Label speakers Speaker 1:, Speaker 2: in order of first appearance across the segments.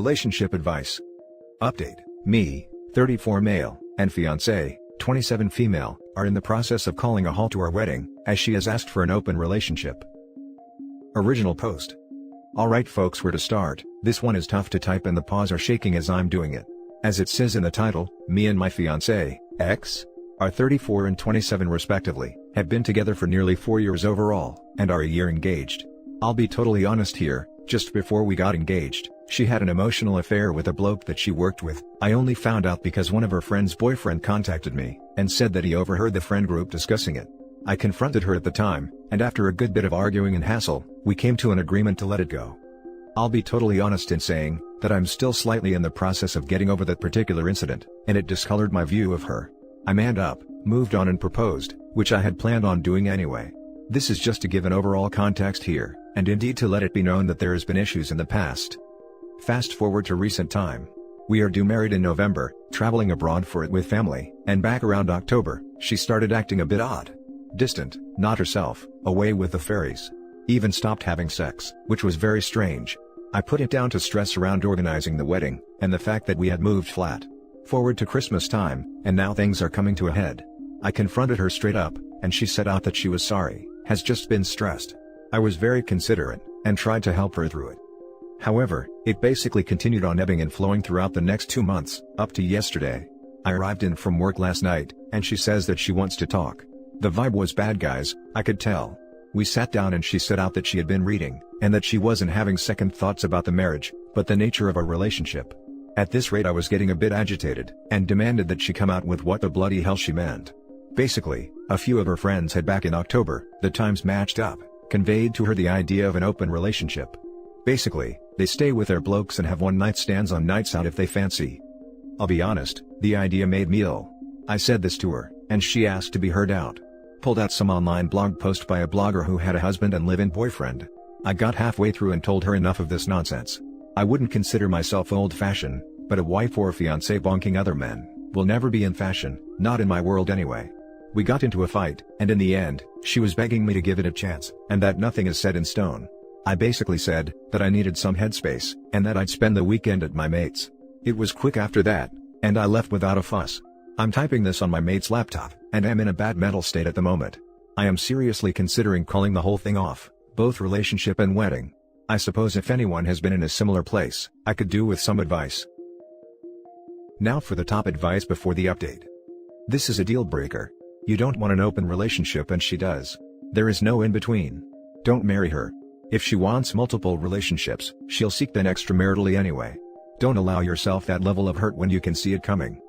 Speaker 1: Relationship advice. Update. Me, 34 male, and fiancé, 27 female, are in the process of calling a halt to our wedding, as she has asked for an open relationship. Original post. Alright folks, where to start? This one is tough to type and the paws are shaking as I'm doing it. As it says in the title, me and my fiancé, ex, are 34 and 27 respectively, have been together for nearly 4 years overall, and are a year engaged. I'll be totally honest here, just before we got engaged, she had an emotional affair with a bloke that she worked with. I only found out because one of her friend's boyfriend contacted me, and said that he overheard the friend group discussing it. I confronted her at the time, and after a good bit of arguing and hassle, we came to an agreement to let it go. I'll be totally honest in saying, that I'm still slightly in the process of getting over that particular incident, and it discolored my view of her. I manned up, moved on and proposed, which I had planned on doing anyway. This is just to give an overall context here, and indeed to let it be known that there has been issues in the past. Fast forward to recent time. We are due married in November, traveling abroad for it with family, and back around October, she started acting a bit odd. Distant, not herself, away with the fairies. Even stopped having sex, which was very strange. I put it down to stress around organizing the wedding, and the fact that we had moved flat forward to Christmas time, and now things are coming to a head. I confronted her straight up, and she said out that she was sorry, has just been stressed. I was very considerate, and tried to help her through it. However, it basically continued on ebbing and flowing throughout the next 2 months, up to yesterday. I arrived in from work last night, and she says that she wants to talk. The vibe was bad, guys, I could tell. We sat down and she said out that she had been reading, and that she wasn't having second thoughts about the marriage, but the nature of our relationship. At this rate I was getting a bit agitated, and demanded that she come out with what the bloody hell she meant. Basically, a few of her friends had back in October, the times matched up, conveyed to her the idea of an open relationship. Basically, they stay with their blokes and have one-night stands on nights out if they fancy. I'll be honest, the idea made me ill. I said this to her, and she asked to be heard out. Pulled out some online blog post by a blogger who had a husband and live-in boyfriend. I got halfway through and told her enough of this nonsense. I wouldn't consider myself old-fashioned, but a wife or fiancé bonking other men will never be in fashion, not in my world anyway. We got into a fight, and in the end, she was begging me to give it a chance, and that nothing is set in stone. I basically said that I needed some headspace, and that I'd spend the weekend at my mate's. It was quick after that, and I left without a fuss. I'm typing this on my mate's laptop, and am in a bad mental state at the moment. I am seriously considering calling the whole thing off, both relationship and wedding. I suppose if anyone has been in a similar place, I could do with some advice. Now for the top advice before the update. This is a deal breaker. You don't want an open relationship and she does. There is no in between. Don't marry her. If she wants multiple relationships, she'll seek them extramaritally anyway. Don't allow yourself that level of hurt when you can see it coming.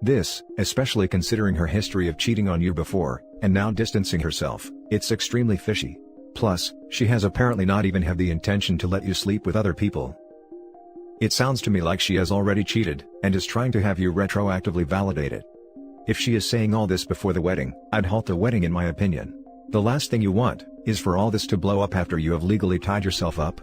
Speaker 1: This, especially considering her history of cheating on you before, and now distancing herself, it's extremely fishy. Plus, she has apparently not even had the intention to let you sleep with other people. It sounds to me like she has already cheated, and is trying to have you retroactively validate it. If she is saying all this before the wedding, I'd halt the wedding in my opinion. The last thing you want, is for all this to blow up after you have legally tied yourself up.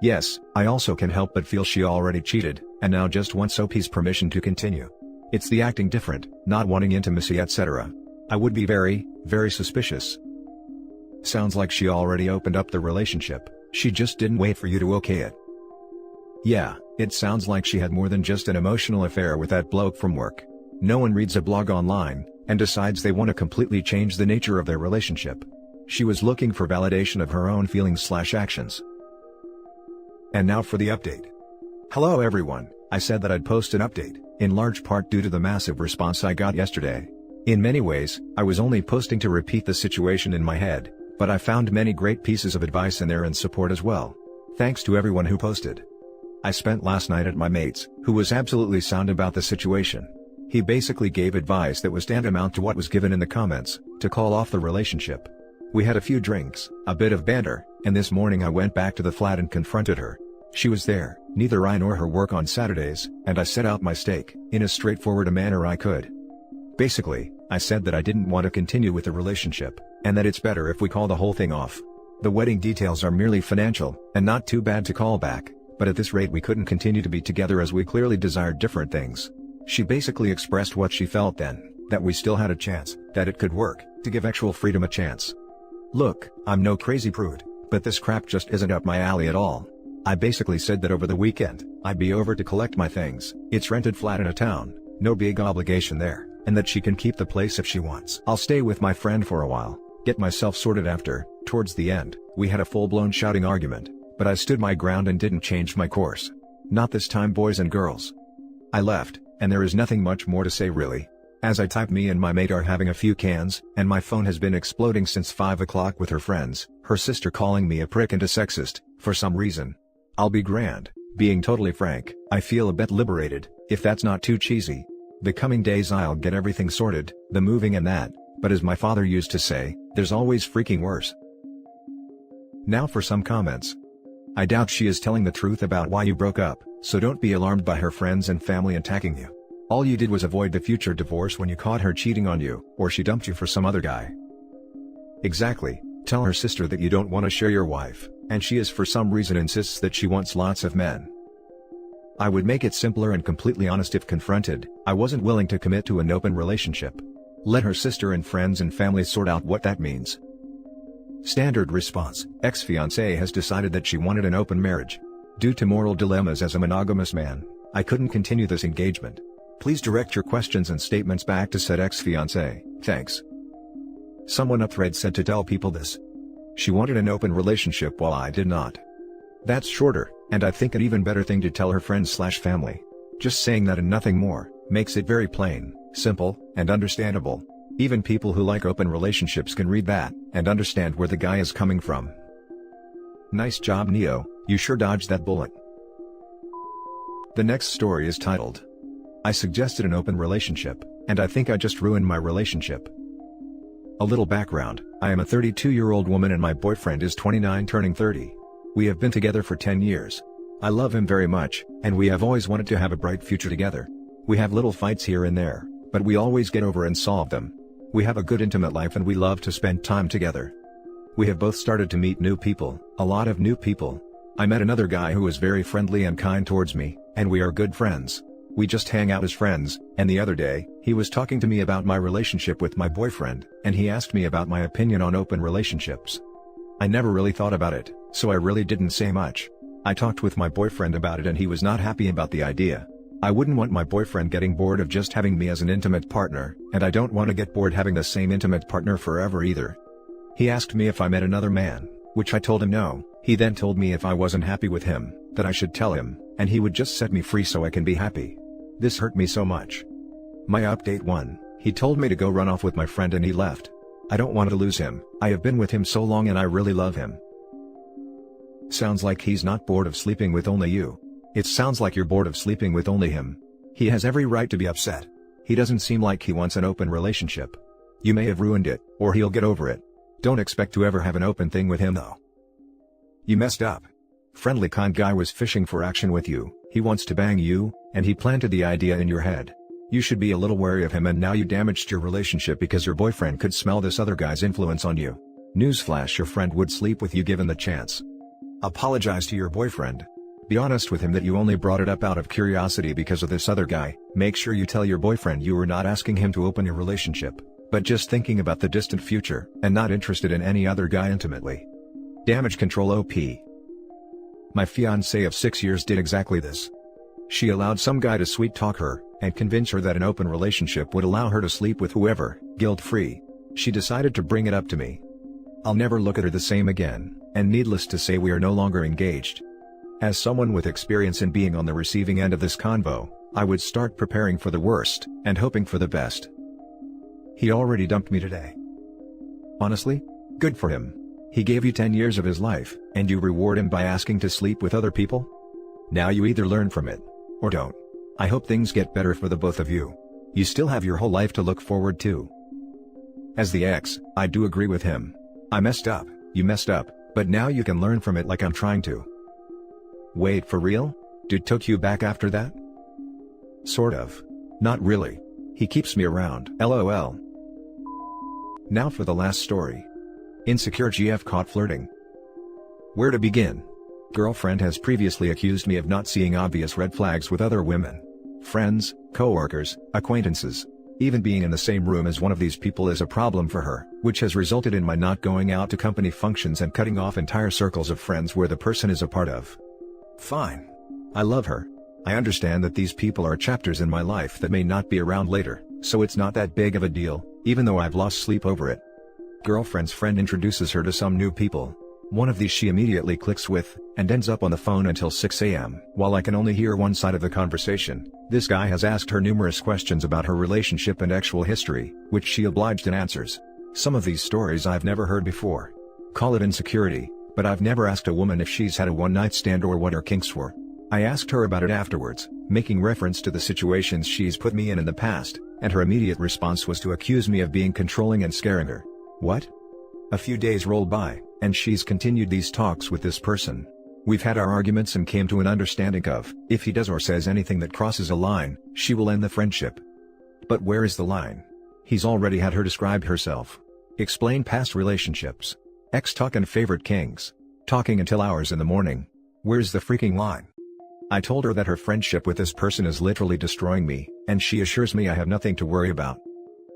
Speaker 1: Yes, I also can help but feel she already cheated, and now just wants Sophie's permission to continue. It's the acting different, not wanting intimacy etc. I would be very, very suspicious. Sounds like she already opened up the relationship, she just didn't wait for you to okay it. Yeah, it sounds like she had more than just an emotional affair with that bloke from work. No one reads a blog online, and decides they want to completely change the nature of their relationship. She was looking for validation of her own feelings/actions. And now for the update. Hello everyone, I said that I'd post an update, in large part due to the massive response I got yesterday. In many ways, I was only posting to repeat the situation in my head, but I found many great pieces of advice in there and support as well. Thanks to everyone who posted. I spent last night at my mate's, who was absolutely sound about the situation. He basically gave advice that was tantamount to what was given in the comments, to call off the relationship. We had a few drinks, a bit of banter, and this morning I went back to the flat and confronted her. She was there, neither I nor her work on Saturdays, and I set out my stake, in as straightforward a manner I could. Basically, I said that I didn't want to continue with the relationship, and that it's better if we call the whole thing off. The wedding details are merely financial, and not too bad to call back, but at this rate we couldn't continue to be together as we clearly desired different things. She basically expressed what she felt then, that we still had a chance, that it could work, to give actual freedom a chance. Look, I'm no crazy prude, but this crap just isn't up my alley at all. I basically said that over the weekend, I'd be over to collect my things, it's rented flat in a town, no big obligation there, and that she can keep the place if she wants. I'll stay with my friend for a while, get myself sorted after. Towards the end, we had a full-blown shouting argument, but I stood my ground and didn't change my course. Not this time, boys and girls. I left, and there is nothing much more to say really. As I type, me and my mate are having a few cans, and my phone has been exploding since 5 o'clock with her friends, her sister calling me a prick and a sexist, for some reason. I'll be grand, being totally frank, I feel a bit liberated, if that's not too cheesy. The coming days I'll get everything sorted, the moving and that, but as my father used to say, there's always freaking worse. Now for some comments. I doubt she is telling the truth about why you broke up, so don't be alarmed by her friends and family attacking you. All you did was avoid the future divorce when you caught her cheating on you, or she dumped you for some other guy. Exactly, tell her sister that you don't want to share your wife, and she is for some reason insists that she wants lots of men. I would make it simpler and completely honest if confronted, I wasn't willing to commit to an open relationship. Let her sister and friends and family sort out what that means. Standard response, ex-fiancée has decided that she wanted an open marriage. Due to moral dilemmas as a monogamous man, I couldn't continue this engagement. Please direct your questions and statements back to said ex-fiancée, thanks. Someone up thread said to tell people this. She wanted an open relationship while I did not. That's shorter, and I think an even better thing to tell her friends/family. Just saying that and nothing more, makes it very plain, simple, and understandable. Even people who like open relationships can read that, and understand where the guy is coming from. Nice job, Neo, you sure dodged that bullet. The next story is titled, I suggested an open relationship, and I think I just ruined my relationship. A little background, I am a 32-year-old woman and my boyfriend is 29 turning 30. We have been together for 10 years. I love him very much, and we have always wanted to have a bright future together. We have little fights here and there, but we always get over and solve them. We have a good intimate life and we love to spend time together. We have both started to meet new people, a lot of new people. I met another guy who was very friendly and kind towards me, and we are good friends. We just hang out as friends, and the other day, he was talking to me about my relationship with my boyfriend, and he asked me about my opinion on open relationships. I never really thought about it, so I really didn't say much. I talked with my boyfriend about it and he was not happy about the idea. I wouldn't want my boyfriend getting bored of just having me as an intimate partner, and I don't want to get bored having the same intimate partner forever either. He asked me if I met another man, which I told him no. He then told me if I wasn't happy with him, that I should tell him, and he would just set me free so I can be happy. This hurt me so much. My update 1, he told me to go run off with my friend and he left. I don't want to lose him, I have been with him so long and I really love him. Sounds like he's not bored of sleeping with only you. It sounds like you're bored of sleeping with only him. He has every right to be upset. He doesn't seem like he wants an open relationship. You may have ruined it, or he'll get over it. Don't expect to ever have an open thing with him though. You messed up. Friendly kind guy was fishing for action with you, he wants to bang you, and he planted the idea in your head. You should be a little wary of him and now you damaged your relationship because your boyfriend could smell this other guy's influence on you. Newsflash, your friend would sleep with you given the chance. Apologize to your boyfriend. Be honest with him that you only brought it up out of curiosity because of this other guy. Make sure you tell your boyfriend you were not asking him to open your relationship, but just thinking about the distant future, and not interested in any other guy intimately. Damage control OP. My fiancée of 6 years did exactly this. She allowed some guy to sweet talk her, and convince her that an open relationship would allow her to sleep with whoever, guilt-free. She decided to bring it up to me. I'll never look at her the same again, and needless to say we are no longer engaged. As someone with experience in being on the receiving end of this convo, I would start preparing for the worst, and hoping for the best. He already dumped me today. Honestly? Good for him. He gave you 10 years of his life, and you reward him by asking to sleep with other people? Now you either learn from it, or don't. I hope things get better for the both of you. You still have your whole life to look forward to. As the ex, I do agree with him. I messed up, you messed up, but now you can learn from it like I'm trying to. Wait, for real? Dude took you back after that? Sort of. Not really. He keeps me around, LOL. Now for the last story. Insecure GF caught flirting. Where to begin? Girlfriend has previously accused me of not seeing obvious red flags with other women. Friends, co-workers, acquaintances. Even being in the same room as one of these people is a problem for her, which has resulted in my not going out to company functions and cutting off entire circles of friends where the person is a part of. Fine. I love her. I understand that these people are chapters in my life that may not be around later, so it's not that big of a deal, even though I've lost sleep over it. Girlfriend's friend introduces her to some new people. One of these she immediately clicks with, and ends up on the phone until 6 a.m. While I can only hear one side of the conversation, this guy has asked her numerous questions about her relationship and sexual history, which she obliged and answers. Some of these stories I've never heard before. Call it insecurity, but I've never asked a woman if she's had a one-night stand or what her kinks were. I asked her about it afterwards, making reference to the situations she's put me in the past, and her immediate response was to accuse me of being controlling and scaring her. What? A few days rolled by, and she's continued these talks with this person. We've had our arguments and came to an understanding of, if he does or says anything that crosses a line, she will end the friendship. But where is the line? He's already had her describe herself. Explain past relationships. Ex-talk and favorite kings. Talking until hours in the morning. Where's the freaking line? I told her that her friendship with this person is literally destroying me, and she assures me I have nothing to worry about.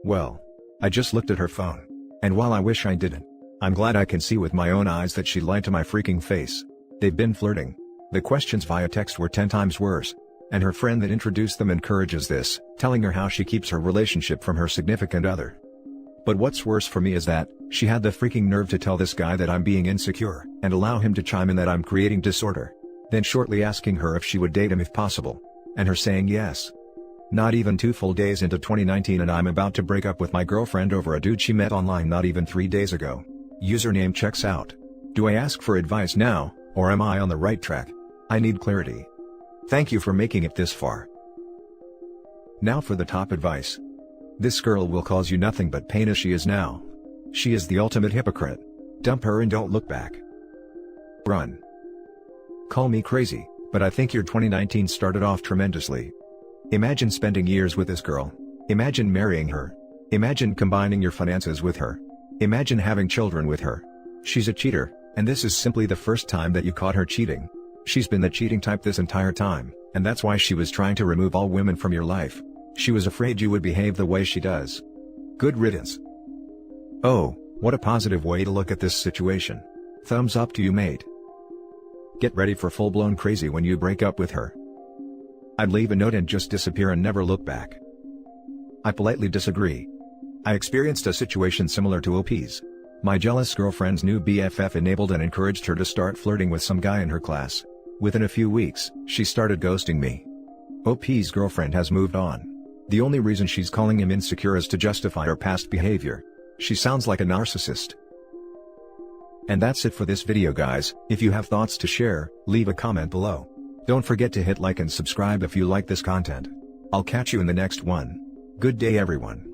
Speaker 1: Well, I just looked at her phone. And while I wish I didn't, I'm glad I can see with my own eyes that she lied to my freaking face. They've been flirting. The questions via text were 10 times worse. And her friend that introduced them encourages this, telling her how she keeps her relationship from her significant other. But what's worse for me is that, she had the freaking nerve to tell this guy that I'm being insecure, and allow him to chime in that I'm creating disorder. Then shortly asking her if she would date him if possible. And her saying yes. Not even 2 full days into 2019 and I'm about to break up with my girlfriend over a dude she met online not even 3 days ago. Username checks out. Do I ask for advice now, or am I on the right track? I need clarity. Thank you for making it this far. Now for the top advice. This girl will cause you nothing but pain as she is now. She is the ultimate hypocrite. Dump her and don't look back. Run. Call me crazy, but I think your 2019 started off tremendously. Imagine spending years with this girl. Imagine marrying her. Imagine combining your finances with her. Imagine having children with her. She's a cheater, and this is simply the first time that you caught her cheating. She's been the cheating type this entire time, and that's why she was trying to remove all women from your life. She was afraid you would behave the way she does. Good riddance. Oh, what a positive way to look at this situation. Thumbs up to you, mate. Get ready for full-blown crazy when you break up with her. I'd leave a note and just disappear and never look back. I politely disagree. I experienced a situation similar to OP's. My jealous girlfriend's new BFF enabled and encouraged her to start flirting with some guy in her class. Within a few weeks, she started ghosting me. OP's girlfriend has moved on. The only reason she's calling him insecure is to justify her past behavior. She sounds like a narcissist. And that's it for this video, guys. If you have thoughts to share, leave a comment below. Don't forget to hit like and subscribe if you like this content. I'll catch you in the next one. Good day, everyone.